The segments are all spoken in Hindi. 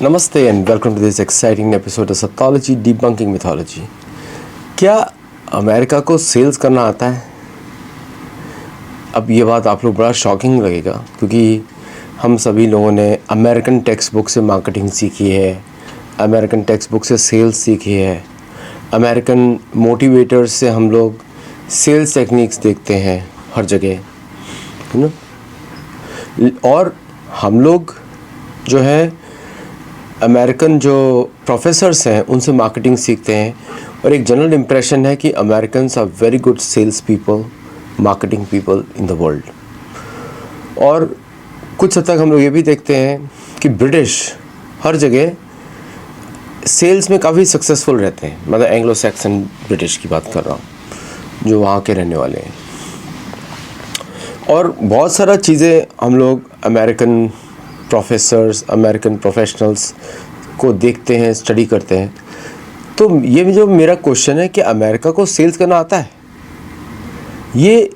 नमस्ते and welcome to this exciting episode of सत्योलॉजी डिबंकिंग मिथोलॉजी। क्या अमेरिका को सेल्स करना आता है? अब ये बात आप लोग बड़ा शॉकिंग लगेगा क्योंकि हम सभी लोगों ने अमेरिकन टेक्स्ट बुक से मार्केटिंग सीखी है, अमेरिकन टेक्स्ट बुक से सेल्स सीखी है, अमेरिकन मोटिवेटर्स से हम लोग सेल्स टेक्निक्स देखते हैं हर जगह, है ना। और हम लोग जो है अमेरिकन जो प्रोफेसर्स हैं उनसे मार्केटिंग सीखते हैं और एक जनरल इम्प्रेशन है कि Americans are very good sales people, marketing people in the world. और कुछ हद तक हम लोग ये भी देखते हैं कि ब्रिटिश हर जगह सेल्स में काफ़ी सक्सेसफुल रहते हैं, मतलब एंग्लो सैक्सन ब्रिटिश की बात कर रहा हूँ जो वहाँ के रहने वाले हैं। और बहुत सारा चीज़ें हम लोग अमेरिकन प्रोफेसर्स, अमेरिकन प्रोफेशनल्स को देखते हैं, स्टडी करते हैं। तो ये जो मेरा क्वेश्चन है कि अमेरिका को सेल्स करना आता है, ये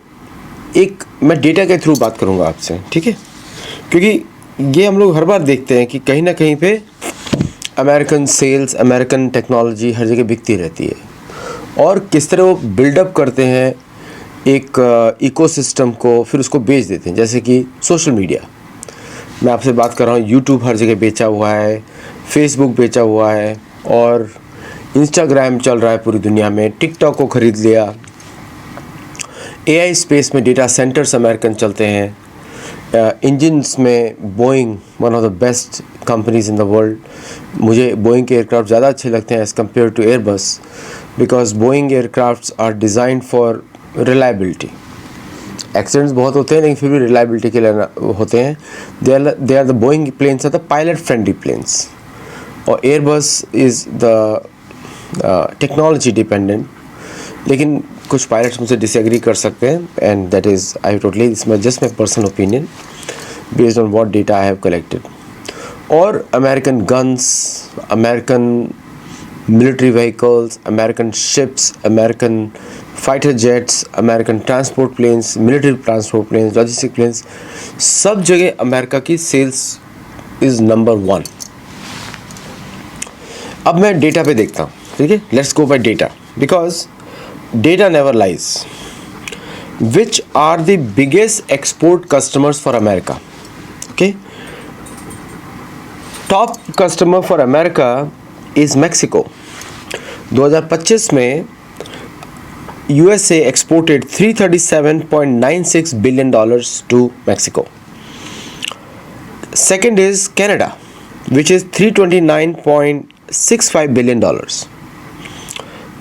एक मैं डेटा के थ्रू बात करूँगा आपसे, ठीक है? क्योंकि ये हम लोग हर बार देखते हैं कि कहीं ना कहीं पे अमेरिकन सेल्स, अमेरिकन टेक्नोलॉजी हर जगह बिकती रहती है और किस तरह वो बिल्डअप करते हैं एक इकोसिस्टम को, फिर उसको बेच देते हैं। जैसे कि सोशल मीडिया, मैं आपसे बात कर रहा हूँ, यूट्यूब हर जगह बेचा हुआ है, फेसबुक बेचा हुआ है और इंस्टाग्राम चल रहा है पूरी दुनिया में, टिकटॉक को ख़रीद लिया। एआई स्पेस में डेटा सेंटर्स अमेरिकन चलते हैं। इंजन्स में Boeing one of the best companies in the world. मुझे बोइंग के एयरक्राफ्ट ज़्यादा अच्छे लगते हैं as compare to Airbus, because Boeing aircrafts are designed for reliability. Accidents बहुत होते हैं लेकिन फिर भी रिलायबिलिटी के लिए होते हैं। They are the Boeing planes are the pilot friendly planes और Airbus is the technology dependent. लेकिन कुछ पायलट्स मुझसे डिसएग्री कर सकते हैं and that is I totally it's my just my personal opinion based on what data I have collected. और American guns, American military vehicles, American ships, American fighter jets, American transport planes, military transport planes, logistic planes, सब जगह अमेरिका की सेल्स इज़ नंबर 1। अब मैं डेटा पे देखता हूँ, ठीक है? Let's go by data because data never lies. Which are the biggest export customers for America? Okay, top customer for America is Mexico. 2025 में USA exported $337.96 billion to Mexico. Second is Canada, which is $329.65 billion.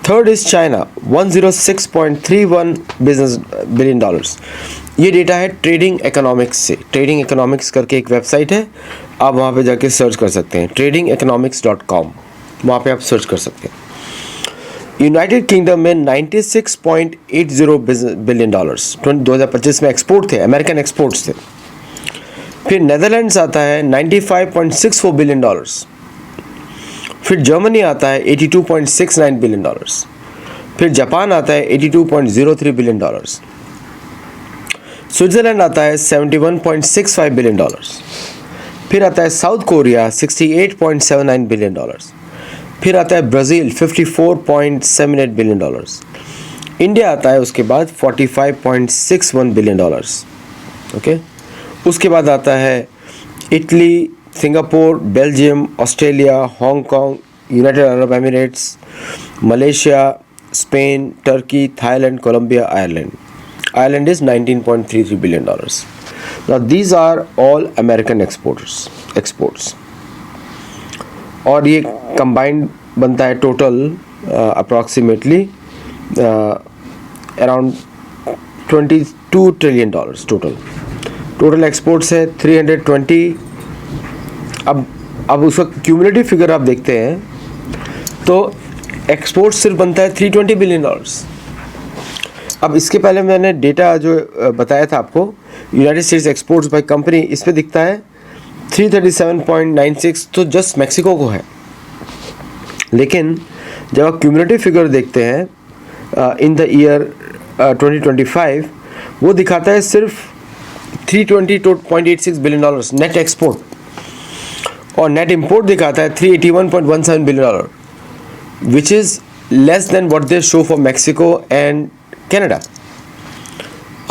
Third is China, $106.31 billion. ये डेटा है ट्रेडिंग इकोनॉमिक्स से। ट्रेडिंग इकोनॉमिक्स करके एक वेबसाइट है, आप वहाँ पे जाके सर्च कर सकते हैं, tradingeconomics.com, वहाँ पे आप सर्च कर सकते हैं। यूनाइटेड किंगडम में $96.80 बिलियन 2025 में एक्सपोर्ट थे, अमेरिकन एक्सपोर्ट्स थे। फिर नेदरलैंड्स आता है $95.64 बिलियन। फिर जर्मनी आता है $82.69 बिलियन। फिर जापान आता है $82.03 बिलियन। स्विट्ज़रलैंड आता है $71.65 बिलियन। फिर आता है साउथ कोरिया $68.79 बिलियन। फिर आता है ब्राज़ील $54.78 बिलियन। इंडिया आता है उसके बाद $45.61 बिलियन। ओके, उसके बाद आता है Italy, Singapore, Belgium, Australia, Hong Kong, United Arab Emirates, Malaysia, Spain, Turkey, Thailand, Colombia, Ireland. Ireland is $19.33 billion. Now these are all American exports. और ये combined बनता है total approximately around $22 trillion total exports है 320। अब उसका cumulative figure आप देखते हैं तो exports सिर्फ बनता है $320 billion। अब इसके पहले मैंने डेटा जो बताया था आपको, United states exports by company, इस पे दिखता है 337.96, तो जस्ट मैक्सिको को है। लेकिन जब आप क्यूमुलेटिव फिगर देखते हैं इन द ईयर 2025, वो दिखाता है सिर्फ $320.86 बिलियन नेट एक्सपोर्ट। और नेट इंपोर्ट दिखाता है $381.17 billion, which is less than what they show for Mexico and Canada.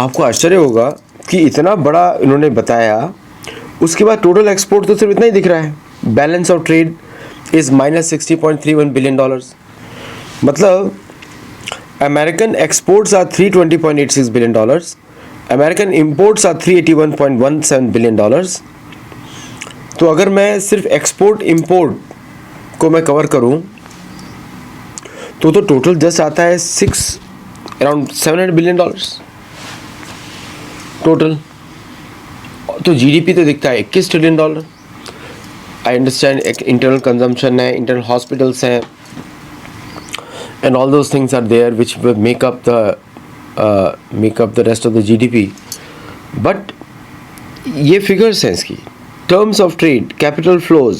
आपको आश्चर्य होगा कि इतना बड़ा इन्होंने बताया, उसके बाद टोटल एक्सपोर्ट तो सिर्फ इतना ही दिख रहा है। Balance of trade is -$60.31 billion. मतलब American exports are $320.86 billion, American imports are $381.17 billion. तो अगर मैं सिर्फ एक्सपोर्ट इंपोर्ट को मैं कवर करूं तो टोटल जस्ट आता है अराउंड $700 बिलियन टोटल। तो जीडीपी तो दिखता है $21 ट्रिलियन। आई अंडरस्टैंड एक इंटरनल कंजम्पशन है, इंटरनल हॉस्पिटल्स हैं, and all those things are there which will make up the rest of the GDP. But ये figures हैं इसकी। Terms of trade, capital flows,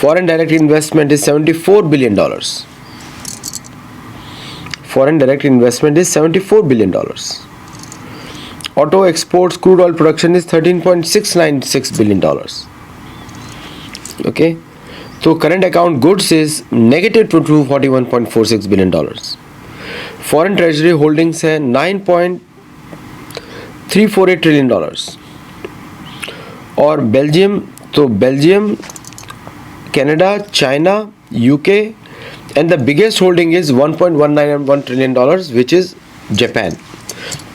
foreign direct investment is $74 billion. Foreign direct investment is $74 billion. Auto exports, crude oil production is $13.696 billion. Okay. So current account goods is -$241.46 billion. Foreign treasury holdings है $9.348 trillion. और Belgium, Canada, China, UK, and the biggest holding is $1.191 trillion, which is Japan.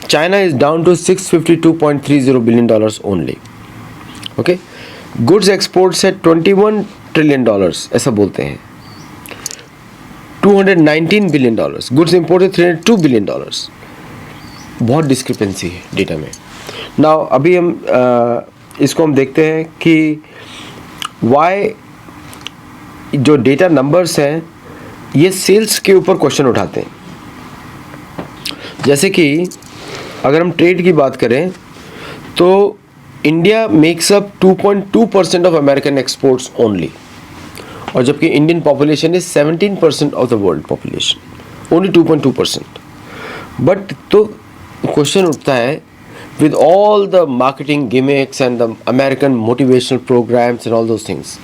China is down to $652.30 billion only. Okay. Goods exports है $21 ट्रिलियन, ऐसा बोलते हैं। $219 बिलियन। गुड्स इंपोर्ट है $302 बिलियन। बहुत डिस्क्रिपेंसी है डेटा में। नाउ अभी हम इसको हम देखते हैं कि वाई जो डेटा नंबर्स हैं ये सेल्स के ऊपर क्वेश्चन उठाते हैं। जैसे कि अगर हम ट्रेड की बात करें तो India makes up 2.2% of American exports only, और जबकि Indian population is 17% of the world population, only 2.2%। But तो क्वेश्चन उठता है with all the marketing gimmicks and the American motivational programs and all those things,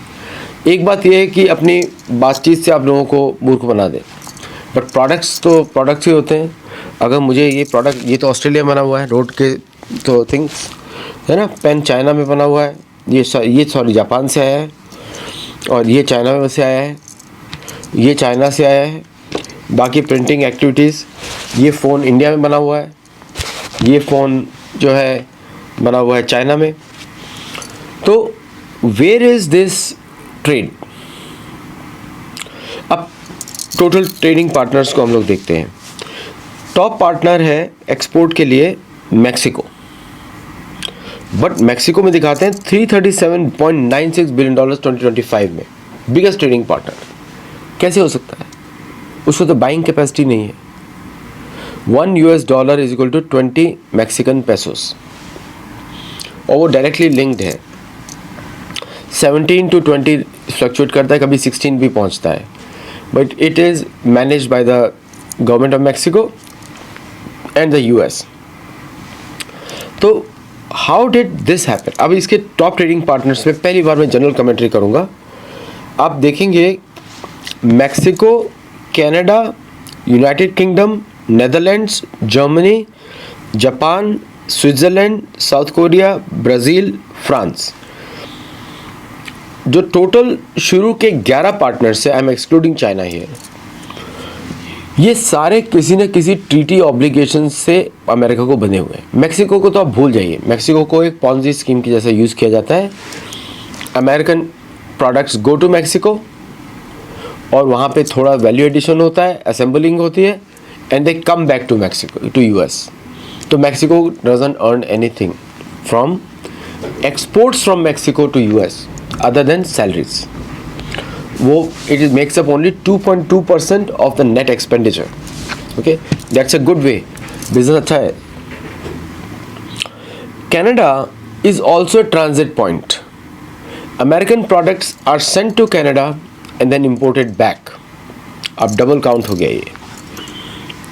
एक बात यह है कि अपनी बातचीत से आप लोगों को मूर्ख बना दे, बट प्रोडक्ट्स तो प्रोडक्ट्स ही होते हैं। अगर मुझे ये प्रोडक्ट, ये तो ऑस्ट्रेलिया में बना हुआ है, रोड के तो थिंग्स है ना, पेन चाइना में बना हुआ है, ये सॉरी जापान से आया है, और ये चाइना में से आया है, ये चाइना से आया है। बाकी प्रिंटिंग एक्टिविटीज़, ये फ़ोन इंडिया में बना हुआ है, ये फ़ोन जो है बना हुआ है चाइना में। तो वेयर इज़ दिस ट्रेड? अब टोटल ट्रेडिंग पार्टनर्स को हम लोग देखते हैं। टॉप पार्टनर है एक्सपोर्ट के लिए मैक्सिको, बट मैक्सिको में दिखाते हैं $337.96 बिलियन 2025 में, बिगेस्ट ट्रेडिंग पार्टनर। कैसे हो सकता है? उसको तो बाइंग कैपेसिटी नहीं है। $1 is equal to 20 Mexican pesos, और वो डायरेक्टली लिंक्ड है। 17 to 20 फ्लक्चुएट करता है, कभी 16 भी पहुंचता है, but it is managed by the government of Mexico and the US। तो हाउ डिड दिस हैपन? अब इसके टॉप ट्रेडिंग पार्टनर्स में पहली बार मैं जनरल कमेंट्री करूंगा। आप देखेंगे Mexico, Canada, United kingdom, Netherlands, Germany, Japan, Switzerland, south Korea, Brazil, France, जो टोटल शुरू के 11 पार्टनर्स है, I am excluding China here, ये सारे किसी न किसी ट्रीटी ऑब्लिगेशन से अमेरिका को बने हुए हैं। मैक्सिको को तो आप भूल जाइए, मैक्सिको को एक पॉन्जी स्कीम की जैसा यूज़ किया जाता है। American products go to Mexico, और वहाँ पे थोड़ा वैल्यू एडिशन होता है, असेंबलिंग होती है, and they come back to Mexico, to US। तो Mexico doesn't earn anything from exports from Mexico to US other than salaries. वो it is makes up only 2.2% of the net expenditure. Okay, that's a good way, business अच्छा है। Canada is also a transit point. American products are sent to Canada and then imported back. अब डबल काउंट हो गया ये,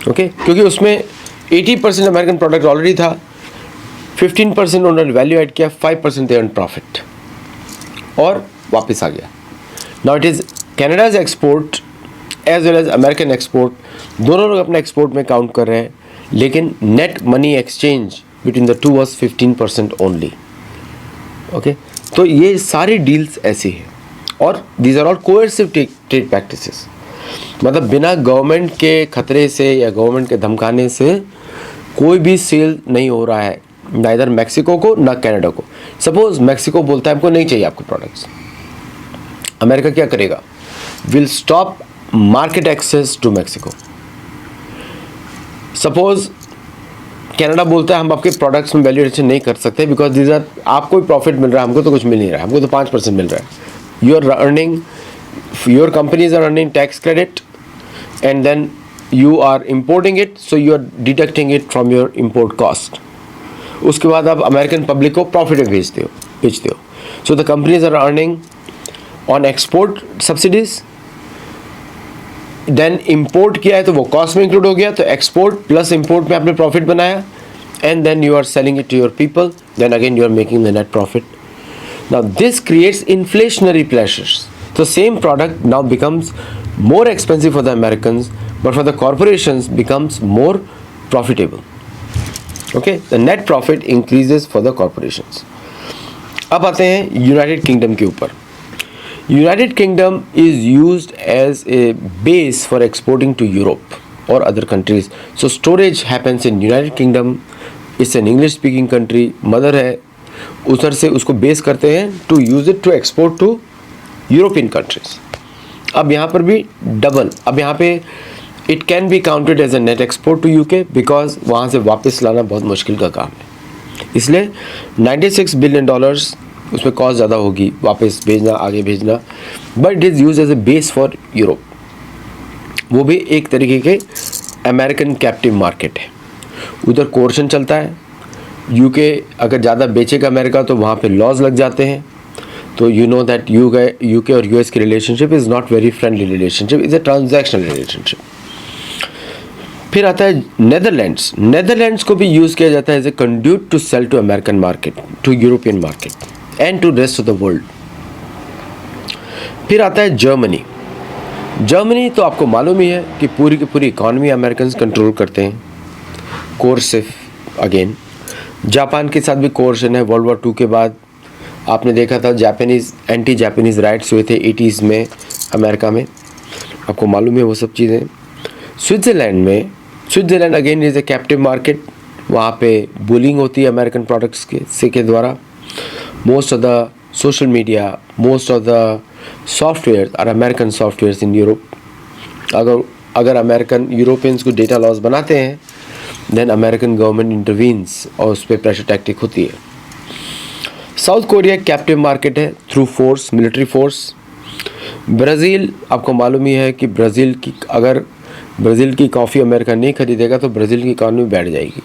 ओके, क्योंकि उसमें 80% अमेरिकन प्रोडक्ट ऑलरेडी था, 15% उन्होंने वैल्यू ऐड किया, 5% दे अर्न प्रॉफिट। और वापस आ गया. Now it is Canada's export as well as American export, दोनों लोग अपने एक्सपोर्ट में काउंट कर रहे हैं, लेकिन net money exchange between the two was 15% only. Okay, तो ये सारी डील्स ऐसी हैं और these are all coercive trade practices. मतलब बिना गवर्नमेंट के खतरे से या गवर्नमेंट के धमकाने से कोई भी सेल नहीं हो रहा है, ना इधर मैक्सिको को ना कनाडा को. सपोज मैक्सिको बोलता है हमको नहीं चाहिए आपके प्रोडक्ट्स, अमेरिका क्या करेगा? Will stop market access to Mexico. Suppose Canada बोलता है हम आपके प्रोडक्ट्स में वैल्यू एडिशन नहीं कर सकते बिकॉज दीज आर, आपको भी प्रॉफिट मिल रहा है, हमको तो कुछ मिल नहीं रहा है, हमको तो 5% मिल रहा है. You are earning, your companies are earning tax credit and then you are importing it, so you are deducting it from your import cost. उसके बाद आप अमेरिकन पब्लिक को प्रॉफिट में बेचते हो. So the companies are earning on export subsidies. Then import किया है तो वो कॉस्ट में इंक्लूड हो गया, तो एक्सपोर्ट प्लस इम्पोर्ट में आपने प्रॉफिट बनाया and then you are selling it to your people, then again you are making the net profit. Now this creates inflationary pressures. तो same product now becomes more expensive for the Americans, but for the corporations becomes more profitable. Okay, the net profit increases for the corporations. अब आते हैं यूनाइटेड किंगडम के ऊपर. United Kingdom is used as a base for exporting to Europe और other countries. So storage happens in United Kingdom. It's an English speaking country, mother है, उधर से उसको बेस करते हैं to use it to export to European countries. अब यहाँ पर भी डबल, अब यहाँ पे it can be counted as a net export to UK because वहाँ से वापस लाना बहुत मुश्किल का काम है. इसलिए $96 बिलियन उसमें कॉस्ट ज़्यादा होगी, वापस भेजना, आगे भेजना, but it is use as a base for Europe. वो भी एक तरीके के अमेरिकन कैप्टिव मार्केट है. उधर कोर्शन चलता है. यूके अगर ज़्यादा बेचेगा अमेरिका तो वहाँ पे लॉज लग जाते हैं. तो यू नो दैट यूके और यूएस की relationship is not very friendly relationship, is a transactional relationship. फिर आता है नेदरलैंड्स. नेदरलैंड्स को भी यूज़ किया जाता है as a conduit to sell to American market, to European market and to rest of the world. फिर आता है जर्मनी. जर्मनी तो आपको मालूम ही है कि पूरी की पूरी इकॉनमी अमेरिकन कंट्रोल करते हैं. Coercive again. जापान के साथ भी कोर्शन है. वर्ल्ड वॉर 2 के बाद आपने देखा था जापानीज़ एंटी जापानीज़ राइट्स हुए थे 80s में अमेरिका में, आपको मालूम है वो सब चीज़ें. स्विट्ज़रलैंड में, Switzerland again is a captive market. वहाँ पे बुलिंग होती है अमेरिकन प्रोडक्ट्स के द्वारा. Most of the social media, most of the software are American softwares in Europe. अगर अमेरिकन यूरोपियंस को डेटा लॉस बनाते हैं देन अमेरिकन गवर्नमेंट इंटरवीन्स और उस पर प्रेशर टैक्टिक होती है. साउथ कोरिया कैप्टिव मार्केट है through force, military force. Brazil आपको मालूम ही है कि अगर ब्राज़ील की कॉफ़ी अमेरिका नहीं खरीदेगा तो ब्राज़ील की इकॉनमी बैठ जाएगी.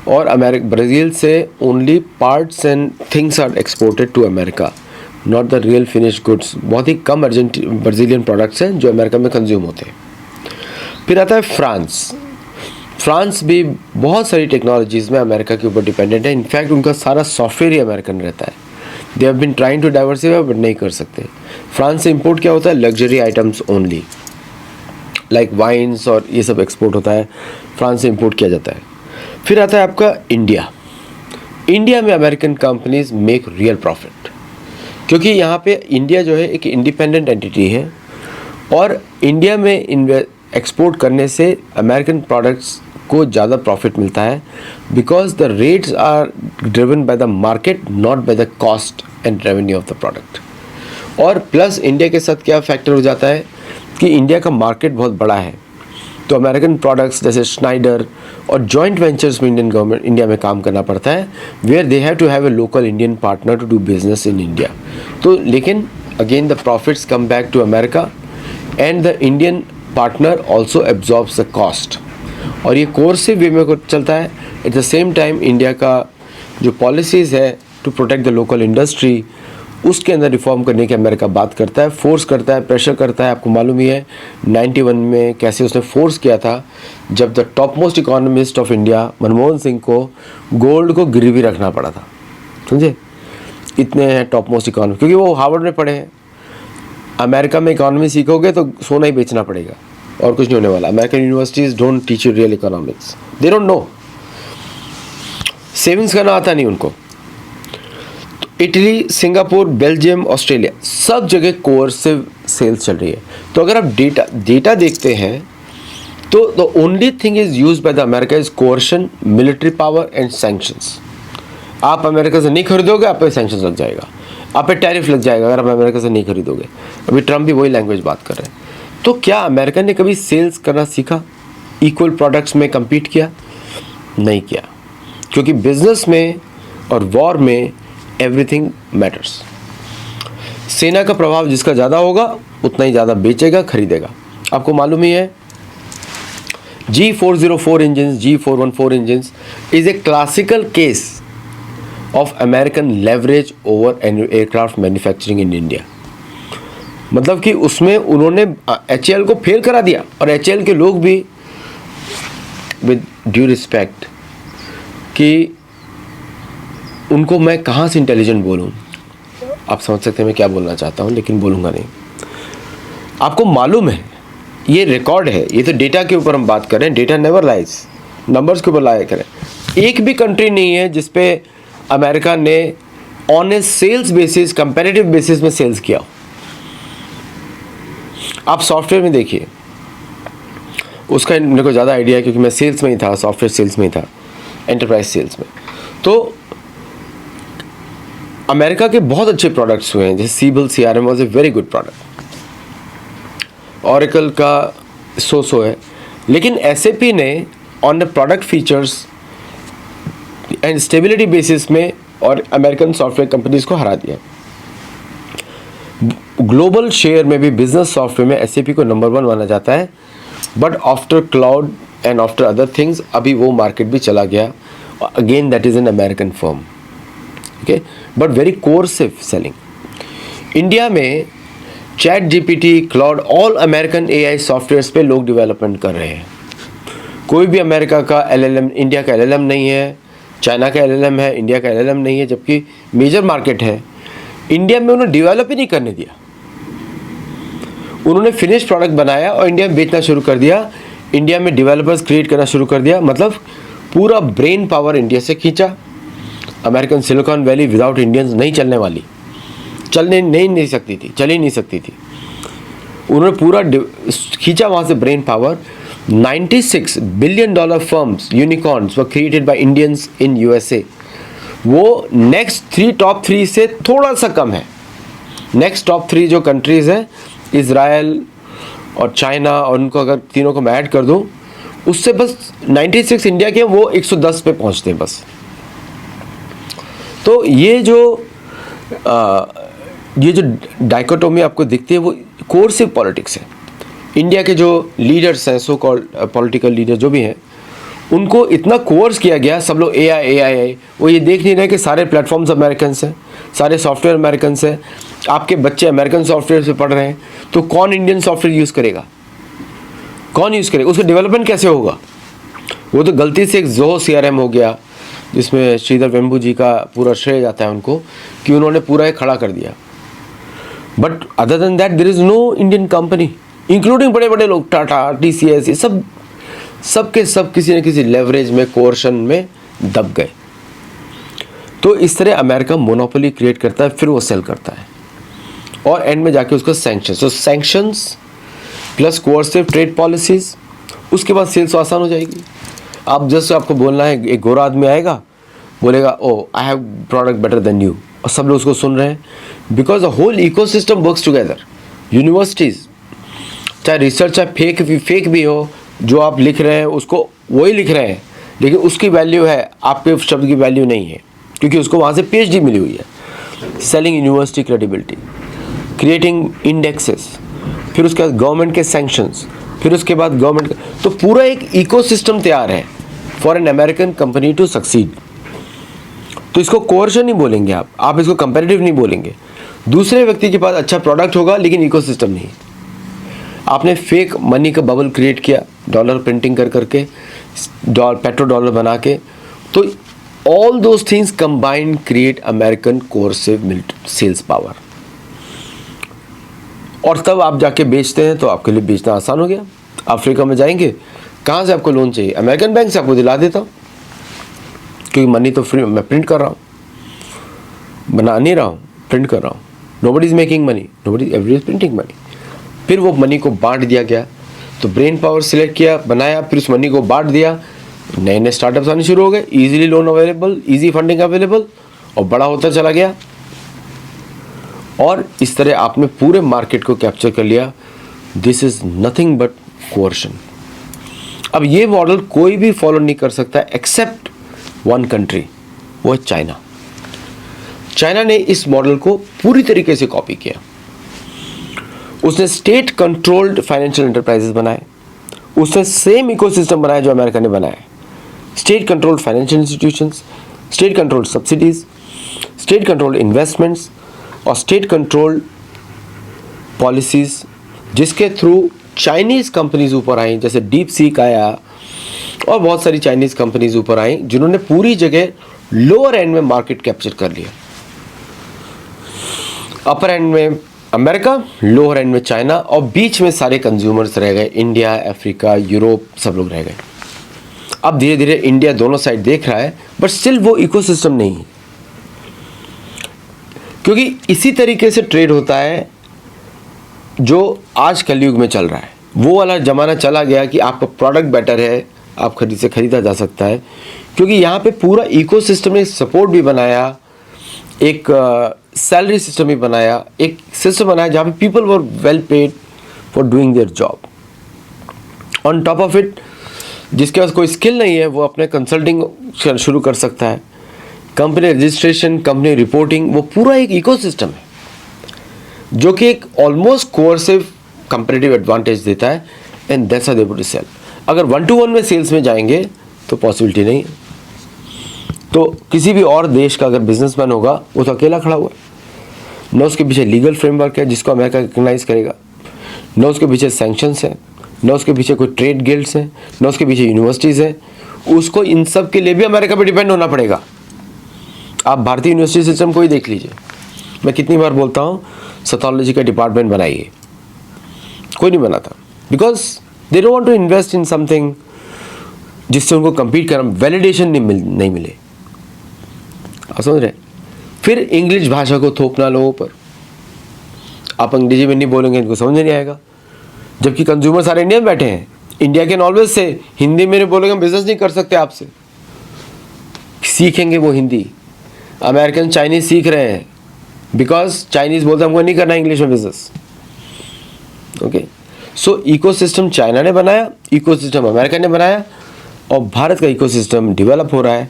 और ब्राज़ील से only parts and things are exported to America, not the real finish goods. बहुत ही कम ब्राज़ीलियन प्रोडक्ट्स हैं जो अमेरिका में कंज्यूम होते हैं. फिर आता है फ्रांस. फ्रांस भी बहुत सारी टेक्नोलॉजीज़ में अमेरिका के ऊपर डिपेंडेंट है. इनफैक्ट उनका सारा सॉफ्टवेयर ही अमेरिकन रहता है. They have been trying to diversify but नहीं कर सकते. फ्रांस से इंपोर्ट क्या होता है? Luxury items only, like wines और ये सब एक्सपोर्ट होता है, फ्रांस से इंपोर्ट किया जाता है. फिर आता है आपका इंडिया. इंडिया में American companies make real profit क्योंकि यहाँ पे इंडिया जो है एक इंडिपेंडेंट एंटिटी है और इंडिया में एक्सपोर्ट करने से अमेरिकन प्रोडक्ट्स को ज़्यादा प्रॉफिट मिलता है because the rates are driven by the market, not by the cost and revenue of the product. और प्लस इंडिया के साथ क्या फैक्टर हो जाता है कि इंडिया का मार्केट बहुत बड़ा है, तो अमेरिकन प्रोडक्ट्स जैसे स्नाइडर और जॉइंट वेंचर्स में इंडियन गवर्नमेंट इंडिया में काम करना पड़ता है, where they have to have a local Indian partner to do business in India. तो लेकिन again the profits come back to America and the Indian partner also absorbs the cost. और ये कोर्सिव वे में चलता है. At the same time India का जो पॉलिसीज़ है to protect the local industry, उसके अंदर रिफॉर्म करने की अमेरिका बात करता है, फोर्स करता है, प्रेशर करता है. आपको मालूम ही है 91 में कैसे उसने फोर्स किया था जब the top most economist of India Manmohan Singh को गोल्ड को गिरवी रखना पड़ा था, समझे. इतने हैं टॉप मोस्ट इकोनॉमी, क्योंकि वो हार्वर्ड में पढ़े हैं। अमेरिका में इकोनॉमी सीखोगे तो सोना ही बेचना पड़ेगा और कुछ नहीं होने वाला। American universities don't teach you real economics, they don't know, savings करना आता नहीं उनको। तो इटली, सिंगापुर, बेल्जियम, ऑस्ट्रेलिया, सब जगह कोर्सिव सेल्स चल रही है। तो अगर आप डेटा देखते हैं तो the only thing is used by the America is coercion, military power and sanctions. आप अमेरिका से नहीं खरीदोगे, आप पे सैंक्शंस लग जाएगा, आप पे टैरिफ लग जाएगा अगर आप अमेरिका से नहीं खरीदोगे। अभी ट्रम्प भी वही लैंग्वेज बात कर रहे हैं। तो क्या अमेरिका ने कभी सेल्स करना सीखा, इक्वल प्रोडक्ट्स में compete किया? नहीं किया, क्योंकि बिजनेस में और वॉर में एवरीथिंग मैटर्स। सेना का प्रभाव जिसका ज़्यादा होगा उतना ही ज़्यादा बेचेगा, खरीदेगा। आपको मालूम ही है G404 engine, G414 engine is a classical case of American leverage over aircraft manufacturing in India. मतलब कि उसमें उन्होंने HAL को फेल करा दिया, और HAL के लोग भी विद ड्यू रिस्पेक्ट कि उनको मैं कहाँ से इंटेलिजेंट बोलूँ, आप समझ सकते हैं मैं क्या बोलना चाहता हूँ, लेकिन बोलूँगा नहीं। आपको मालूम है, ये रिकॉर्ड है, ये तो डेटा के ऊपर हम बात कर रहे हैं, डेटा नेवर लाइज, नंबर्स के ऊपर लाया करें। एक भी कंट्री नहीं है जिस पे अमेरिका ने on a sales basis, comparative basis में सेल्स किया। आप सॉफ्टवेयर में देखिए, उसका मेरे को ज़्यादा आइडिया है क्योंकि मैं सेल्स में ही था, सॉफ्टवेयर सेल्स में ही था, एंटरप्राइज सेल्स में। तो अमेरिका के बहुत अच्छे प्रोडक्ट्स हुए हैं, जैसे सीबल CRM was a very good product, oracle का सो है, लेकिन SAP ने on the product features and stability basis में और अमेरिकन सॉफ्टवेयर कंपनीज को हरा दिया। ग्लोबल शेयर में भी बिजनेस सॉफ्टवेयर में SAP को नंबर 1 माना जाता है, but after cloud and after other things अभी वो मार्केट भी चला गया। Again that is an American firm, okay, but very coercive selling. India में ChatGPT, cloud, all American AI softwares पे लोग डेवलपमेंट कर रहे हैं। कोई भी अमेरिका का LLM, इंडिया का LLM नहीं है, चाइना का LLM है, इंडिया का LLM नहीं है, जबकि मेजर मार्केट है। इंडिया में उन्होंने डेवलप ही नहीं करने दिया, उन्होंने फिनिश प्रोडक्ट बनाया और इंडिया में बेचना शुरू कर दिया, इंडिया में डेवलपर्स क्रिएट करना शुरू कर दिया। मतलब पूरा ब्रेन पावर इंडिया से खींचा। American silicon valley without Indians नहीं चलने वाली, चलने नहीं सकती थी, चल ही नहीं सकती थी। उन्होंने पूरा खींचा वहाँ से brain power. 96 billion dollar firms, unicorns were created by Indians in USA। वो नेक्स्ट टॉप 3 से थोड़ा सा कम है। नेक्स्ट टॉप 3 जो कंट्रीज़ हैं, इज़राइल और चाइना, और उनको अगर तीनों को मैं ऐड कर दूँ, उससे बस 96 इंडिया के, वो 110 पे पहुँचते हैं बस। तो ये जो डाइकोटोमी आपको दिखती है वो कोर्सिव पॉलिटिक्स है। इंडिया के जो लीडर्स हैं, सो कॉल्ड पॉलिटिकल लीडर जो भी हैं, उनको इतना कोर्स किया गया, सब लोग AI, वो ये देख नहीं रहे कि सारे प्लेटफॉर्म्स अमेरिकन हैं, सारे सॉफ्टवेयर अमेरिकन हैं। आपके बच्चे अमेरिकन सॉफ्टवेयर से पढ़ रहे हैं, तो कौन इंडियन सॉफ्टवेयर यूज़ करेगा, कौन यूज़ करेगा, उसका डेवलपमेंट कैसे होगा? वो तो गलती से एक ज़ोहो CRM हो गया, जिसमें श्रीधर वेम्बू जी का पूरा श्रेय जाता है उनको, कि उन्होंने पूरा एक खड़ा कर दिया। But other than that there is no Indian company, including बड़े बड़े लोग, टाटा, TCS, ये सब के सब किसी न किसी लेवरेज में, कोर्शन में दब गए। तो इस तरह अमेरिका मोनोपोली क्रिएट करता है, फिर वो सेल करता है, और एंड में जाके उसको सैंक्शंस, तो sanctions plus coercive trade policies, उसके बाद सेल्स आसान हो जाएगी। आप जैसे आपको बोलना है, एक गोरा आदमी आएगा, बोलेगा oh I have product better than you, और सब लोग उसको सुन रहे हैं, because the whole ecosystem works together. Universities, चाहे रिसर्च, चाहे फेक भी हो, जो आप लिख रहे हैं उसको वही लिख रहे हैं, लेकिन उसकी वैल्यू है, आपके शब्द की वैल्यू नहीं है, क्योंकि उसको वहाँ से PhD मिली हुई है। Selling university credibility, creating indexes, फिर उसके बाद गवर्नमेंट के सैंक्शंस, फिर उसके बाद गवर्नमेंट, तो पूरा एक इकोसिस्टम तैयार है for an American company to succeed. तो इसको कोर्शन नहीं बोलेंगे आप इसको कंपैरेटिव नहीं बोलेंगे। दूसरे व्यक्ति के पास अच्छा प्रोडक्ट होगा लेकिन इकोसिस्टम नहीं। आपने फेक मनी का बबल क्रिएट किया, डॉलर प्रिंटिंग कर करके, पेट्रो डॉलर बना के, तो all those things combined create American coercive sales power. और तब आप जाके बेचते हैं तो आपके लिए बेचना आसान हो गया। अफ्रीका में जाएंगे, कहाँ से आपको लोन चाहिए? अमेरिकन बैंक से आपको दिला देता हूँ, क्योंकि मनी तो फ्री मैं प्रिंट कर रहा हूँ, बना नहीं रहा हूँ, प्रिंट कर रहा हूँ। Nobody is making money, everybody is printing money. फिर वो मनी को बांट दिया गया, तो ब्रेन पावर सिलेक्ट किया, बनाया, फिर उस मनी को बांट दिया, नए नए स्टार्टअप्स आने शुरू हो गए, easily loan available, easy funding available, और बड़ा होता चला गया। और इस तरह आपने पूरे मार्केट को कैप्चर कर लिया। This is nothing but coercion. अब ये मॉडल कोई भी फॉलो नहीं कर सकता एक्सेप्ट वन कंट्री, वो है चाइना। चाइना ने इस मॉडल को पूरी तरीके से कॉपी किया। उसने स्टेट कंट्रोल्ड फाइनेंशियल एंटरप्राइजेस बनाए, उसने सेम इकोसिस्टम बनाया जो अमेरिका ने बनाया। State controlled financial institutions, state controlled subsidies, state controlled investments और स्टेट कंट्रोल्ड पॉलिसीज, जिसके थ्रू चाइनीज़ कंपनीज ऊपर आई, जैसे डीप सीक आया और बहुत सारी चाइनीज़ कंपनीज ऊपर आई, जिन्होंने पूरी जगह लोअर एंड में मार्केट कैप्चर कर लिया। अपर एंड में अमेरिका, लोअर एंड में चाइना, और बीच में सारे कंज्यूमर्स रह गए, इंडिया, अफ्रीका, यूरोप, सब लोग रह गए। अब धीरे धीरे इंडिया दोनों साइड देख रहा है, बट स्टिल वो इकोसिस्टम नहीं है, क्योंकि इसी तरीके से ट्रेड होता है जो आज कलयुग में चल रहा है। वो वाला ज़माना चला गया कि आपका प्रोडक्ट बेटर है, आप खरीदा जा सकता है, क्योंकि यहाँ पे पूरा इकोसिस्टम ने सपोर्ट भी बनाया, एक सैलरी सिस्टम भी बनाया, एक सिस्टम बनाया जहाँ पे people were well paid for doing their job. On top of it, जिसके पास कोई स्किल नहीं है वो अपने कंसल्टिंग शुरू कर सकता है, कंपनी रजिस्ट्रेशन, कंपनी रिपोर्टिंग, वो पूरा एक इकोसिस्टम है जो कि एक ऑलमोस्ट कोर्सिव कंपेरेटिव एडवांटेज देता है। And that's how they able to sell. अगर 1-to-1 में सेल्स में जाएंगे तो पॉसिबिलिटी नहीं है। तो किसी भी और देश का अगर बिजनेसमैन होगा, वो तो अकेला खड़ा हुआ है, न उसके पीछे लीगल फ्रेमवर्क है जिसको अमेरिका रिकग्नाइज करेगा, न उसके पीछे सैंक्शंस हैं, न उसके पीछे कोई ट्रेड गिल्ड्स हैं, न उसके पीछे यूनिवर्सिटीज़ हैं। उसको इन सब के लिए भी अमेरिका पे डिपेंड होना पड़ेगा। आप भारतीय यूनिवर्सिटी सिस्टम को ही देख लीजिए। मैं कितनी बार बोलता हूँ सैथोलॉजी का डिपार्टमेंट बनाइए, कोई नहीं बनाता, because they don't want to invest in something जिससे उनको कम्पीट करना, वैलिडेशन नहीं मिले। आप समझ रहे? फिर इंग्लिश भाषा को थोपना लोगों पर, आप अंग्रेजी में नहीं बोलेंगे इनको समझ नहीं आएगा, जबकि कंज्यूमर सारे इंडिया में बैठे हैं। India can always say Hindi में नहीं बोलेंगे, हम बिजनेस नहीं कर सकते आपसे। सीखेंगे वो हिंदी, अमेरिकन चाइनीज सीख रहे हैं, बिकॉज चाइनीज बोलते हमको नहीं करना इंग्लिश में बिजनेस। ओके, सो इकोसिस्टम चाइना ने बनाया, इकोसिस्टम अमेरिका ने बनाया, और भारत का इकोसिस्टम डेवलप हो रहा है।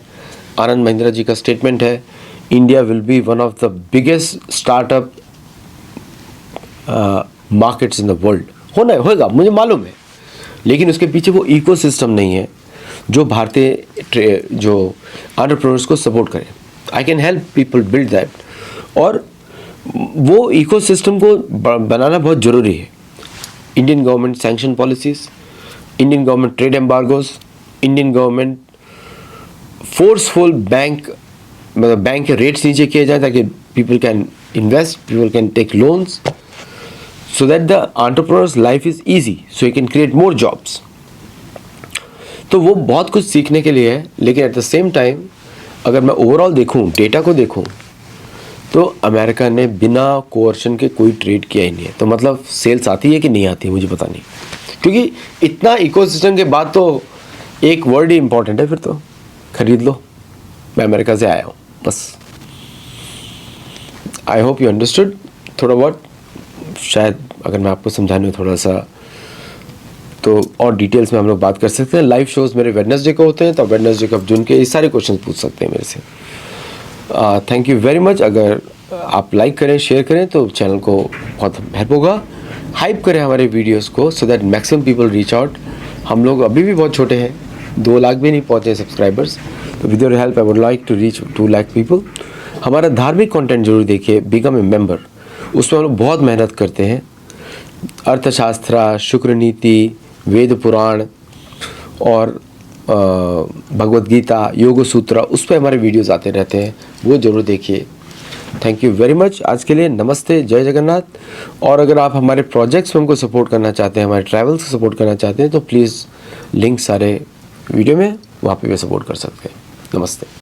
आनंद महिंद्रा जी का स्टेटमेंट है, India will be one of the biggest startup markets in the world. होगा, मुझे मालूम है, लेकिन उसके पीछे वो इकोसिस्टम नहीं है जो भारतीय जो एंटरप्रेन्योर्स को सपोर्ट करे। I can help people build that, और वो इकोसिस्टम को बनाना बहुत ज़रूरी है। Indian government sanction policies, Indian government trade embargoes, Indian government forceful मतलब बैंक के रेट्स नीचे किए जाए ताकि people can invest, people can take loans, so that the entrepreneur's life is easy, so he can create more jobs. तो वो बहुत कुछ सीखने के लिए है, लेकिन एट द सेम टाइम अगर मैं ओवरऑल देखूं, डेटा को देखूं, तो अमेरिका ने बिना कोर्शन के कोई ट्रेड किया ही नहीं है। तो मतलब सेल्स आती है कि नहीं आती है मुझे पता नहीं, क्योंकि इतना इकोसिस्टम के बाद तो एक वर्ड ही इंपॉर्टेंट है, फिर तो खरीद लो, मैं अमेरिका से आया हूँ बस। आई होप यू अंडरस्टूड थोड़ा बहुत। शायद अगर मैं आपको समझाने में थोड़ा सा, तो और डिटेल्स में हम लोग बात कर सकते हैं। लाइव शोज़ मेरे वेडनेसडे को होते हैं, तो वेडनेसडे को आप जुन के ये सारे क्वेश्चन पूछ सकते हैं मेरे से। Thank you very much. अगर आप लाइक करें, शेयर करें तो चैनल को बहुत हेल्प होगा। हाइप करें हमारे वीडियोज़ को, so that maximum people reach out. हम लोग अभी भी बहुत छोटे हैं, 2 लाख भी नहीं पहुँचे सब्सक्राइबर्स, तो with your help I would like to reach 2 lakh people. हमारा धार्मिक कंटेंट जरूर देखिए, बिकम ए मेंबर, उसमें हम लोग बहुत मेहनत करते हैं। अर्थशास्त्र, शुक्र नीति, वेद पुराण और भगवद गीता, योग सूत्र, उस पर हमारे वीडियोज़ आते रहते हैं, वो ज़रूर देखिए। Thank you very much. आज के लिए नमस्ते, जय जगन्नाथ। और अगर आप हमारे प्रोजेक्ट्स में हमको सपोर्ट करना चाहते हैं, हमारे ट्रैवल्स को सपोर्ट करना चाहते हैं, तो प्लीज़ लिंक सारे वीडियो में, वहाँ पे भी सपोर्ट कर सकते हैं। नमस्ते।